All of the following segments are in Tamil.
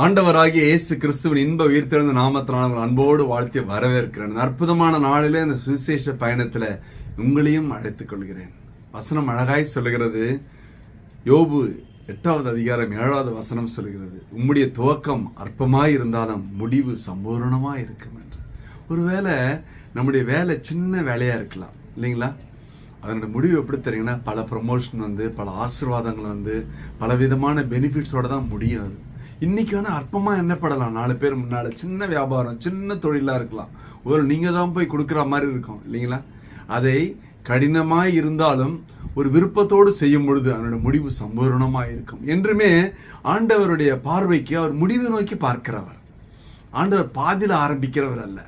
ஆண்டவராகிய இயேசு கிறிஸ்துவின் இன்ப உயிர்த்தெழுந்த நாமத்தினால் அன்போடு வாழ்த்தி வரவேற்கிறேன். அற்புதமான நாளிலே இந்த சுவிசேஷ பயணத்துல உங்களையும் அழைத்துக் கொள்கிறேன். வசனம் அழகாய் சொல்லுகிறது. யோபு 8வது அதிகாரம் 7வது வசனம் சொல்லுகிறது, உம்முடைய துவக்கம் அற்பமாய் இருந்தாலும் முடிவு சம்பூர்ணமாய் இருக்கும் என்று. ஒருவேளை நம்முடைய வேலை சின்ன வேலையா இருக்கலாம் இல்லைங்களா? அதனுடைய முடிவு எப்படி தெரியுங்கன்னா, பல ப்ரமோஷன் பல ஆசீர்வாதங்கள் பல விதமான பெனிஃபிட்ஸோட தான் முடியும். அது இன்னைக்கு அற்பமா என்னப்படலாம். 4 பேர் முன்னால சின்ன வியாபாரம், சின்ன தொழிலா இருக்கலாம். ஒரு நீங்க தான் போய் கொடுக்குற மாதிரி இருக்கும் இல்லைங்களா? அதை கடினமாய் இருந்தாலும் ஒரு விருப்பத்தோடு செய்யும் பொழுது அதனுடைய முடிவு சம்பூர்ணமாய் இருக்கும். என்றுமே ஆண்டவருடைய பார்வைக்கு அவர் முடிவை நோக்கி பார்க்கிறவர். ஆண்டவர் பாதியில ஆரம்பிக்கிறவர் அல்ல,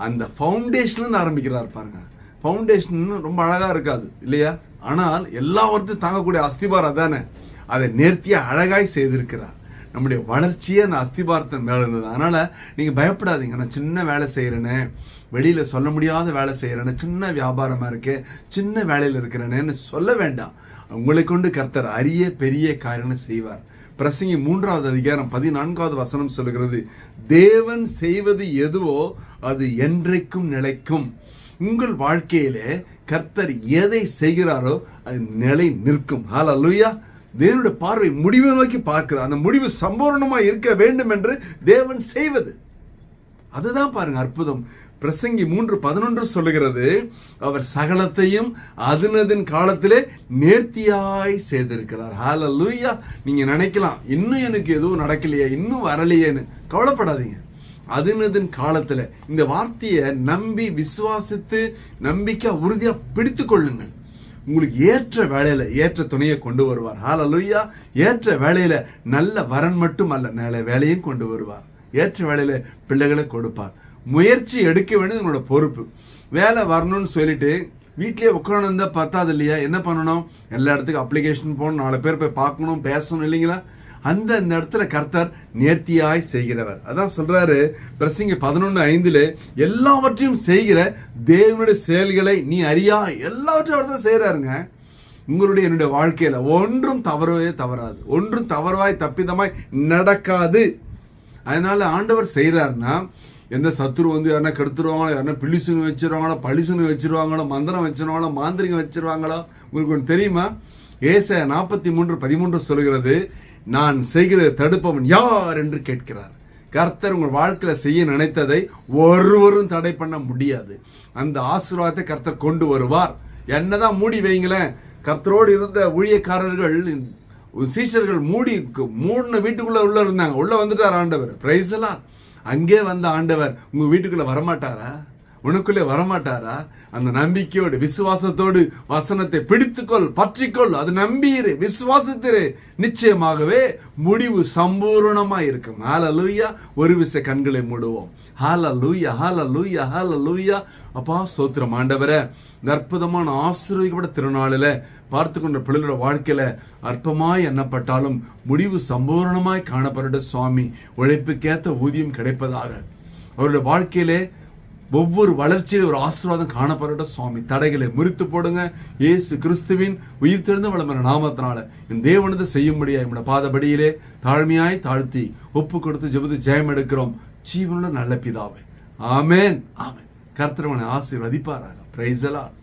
அந்த ஃபவுண்டேஷன்ல இருந்து ஆரம்பிக்கிறார். பாருங்க, ஃபவுண்டேஷன் ரொம்ப அழகா இருக்காது இல்லையா? ஆனால் எல்லாவற்றையும் தாங்கக்கூடிய அஸ்திபாரம் தானே, அதை நேர்த்தியா அழகாய் செய்திருக்கிறார். நம்முடைய வளர்ச்சியே அந்த அஸ்திபாரத்தின் மேல இருந்தது. அதனால நீங்க பயப்படாதீங்க. நான் சின்ன வேலை செய்யறேன்னு, வெளியில சொல்ல முடியாத வேலை செய்யறேன்னு, சின்ன வியாபாரமா இருக்கே, சின்ன வேலையில இருக்கிறேன்னு சொல்ல வேண்டாம். உங்களை கொண்டு கர்த்தர் அரிய பெரிய காரியங்களை செய்வார். பிரசங்கி 3வது அதிகாரம் 14வது வசனம் சொல்லுகிறது, தேவன் செய்வது எதுவோ அது என்றைக்கும் நிலைக்கும். உங்கள் வாழ்க்கையிலே கர்த்தர் எதை செய்கிறாரோ அது நிலை நிற்கும். ஹல்லேலூயா. தேவனுடைய பார்வை முடிவை நோக்கி பார்க்கிறார். அந்த முடிவு சம்பூர்ணமா இருக்க வேண்டும் என்று தேவன் செய்வது, அதுதான் பாருங்க அற்புதம். பிரசங்கி 3:11 சொல்லுகிறது, அவர் சகலத்தையும் அதனதின் காலத்திலே நேர்த்தியாய் செய்திருக்கிறார். ஹல்லேலூயா. நீங்க நினைக்கலாம், இன்னும் எனக்கு எதுவும் நடக்கலையே, இன்னும் வரலையேன்னு. கவலைப்படாதீங்க. அதனதின் காலத்துல இந்த வார்த்தையை நம்பி விசுவாசித்து நம்பிக்கை உறுதியா பிடித்து கொள்ளுங்கள். உங்களுக்கு ஏற்ற வேலையில ஏற்ற துணையை கொண்டு வருவார். ஹல்லேலூயா. ஏற்ற வேலையில நல்ல வரன் மட்டும் அல்ல, நல்ல வேலையும் கொண்டு வருவார். ஏற்ற வேலையில பிள்ளைகளை கொடுப்பார். முயற்சி எடுக்க வேண்டியது உங்களோட பொறுப்பு. வேலை வரணும்னு சொல்லிட்டு வீட்லயே உட்கார்ந்து பத்தாது இல்லையா? என்ன பண்ணணும்? எல்லா இடத்துக்கும் அப்ளிகேஷன் போகணும், 4 பேர் போய் பார்க்கணும், பேசணும் இல்லைங்களா? அந்த இடத்துல கர்த்தர் நேர்த்தியாய் செய்கிறவர். அதான் சொல்றாரு பிரசங்கி 11:5, எல்லாவற்றையும் செய்கிற தேவனுடைய செயல்களை நீ அறியா. எல்லாவற்றையும் அவர் தான் செய்யறாருங்க. உங்களுடைய என்னுடைய வாழ்க்கையில ஒன்றும் தவறவே தவறாது, ஒன்றும் தவறாய் தப்பிதமாய் நடக்காது. அதனால ஆண்டவர் செய்யறாருன்னா, எந்த சத்துரு யாருன்னா கெடுத்துருவாங்களோ, யாருன்னா பிள்ளிசுனு வச்சிருவாங்களோ, பழிசுனு வச்சிருவாங்களோ, மந்திரம் வச்சிருவாங்களோ, மாந்திரிகம் வச்சிருவாங்களோ, உங்களுக்கு ஒன்று தெரியுமா? ஏசாயா 43:13 சொல்லுகிறது, நான் செய்கிறதை தடுப்பவன் யார் என்று கேட்கிறார். கர்த்தர் உங்கள் வாழ்க்கையில செய்ய நினைத்ததை ஒருவரும் தடை பண்ண முடியாது. அந்த ஆசீர்வாதத்தை கர்த்தர் கொண்டு வருவார். என்னதான் மூடி வைங்களேன். கர்த்தரோடு இருந்த ஊழியக்காரர்கள், சீஷர்கள் மூடின வீட்டுக்குள்ள உள்ள இருந்தாங்க. உள்ள வந்துட்டார் ஆண்டவர். பிரைஸ் எல்லாம். அங்கே வந்த ஆண்டவர் உங்க வீட்டுக்குள்ள வரமாட்டாரா? உனக்குள்ளே வரமாட்டாரா? அந்த நம்பிக்கையோடு விசுவாசத்தோடு வசனத்தை பிடித்துக்கொள், பற்றிக்கொள். அது நம்பியிரு, விசுவாசத்திரு. நிச்சயமாகவே முடிவு சம்பூர்ணமா இருக்கும். ஹல்லேலூயா. ஒரு விசை கண்களை மூடுவோம். ஹல்லேலூயா, ஹல்லேலூயா, ஹல்லேலூயா. அப்பா ஸ்தோத்திரம் ஆண்டவரே. இந்த அற்புதமான ஆசீர்வதிக்கப்பட்ட திருநாளில பார்த்து கொண்ட பிள்ளைகளோட வாழ்க்கையில அற்பமாய் எண்ணப்பட்டாலும் முடிவு சம்பூர்ணமாய் காணப்பட சுவாமி, உழைப்புக்கேற்ற ஊதியம் கிடைப்பதாக. அவருடைய வாழ்க்கையிலே ஒவ்வொரு வளர்ச்சியில ஒரு ஆசீர்வாதம் காணப்பட சுவாமி. தடைகளை முறித்து போடுங்க. இயேசு கிறிஸ்துவின் உயிர் தெழுந்த வளமான நாமத்தினால என் தேவனது செய்யும்படியா நம்முடைய பாதபடியிலே தாழ்மையாய் தாழ்த்தி ஒப்பு கொடுத்து ஜெபத்து ஜெயம் எடுக்கிறோம். ஜீவனுள்ள நல்ல பிதாவே. ஆமென், ஆமென். கர்த்தர் உங்களை ஆசீர்வதிப்பாராக. Praise the Lord.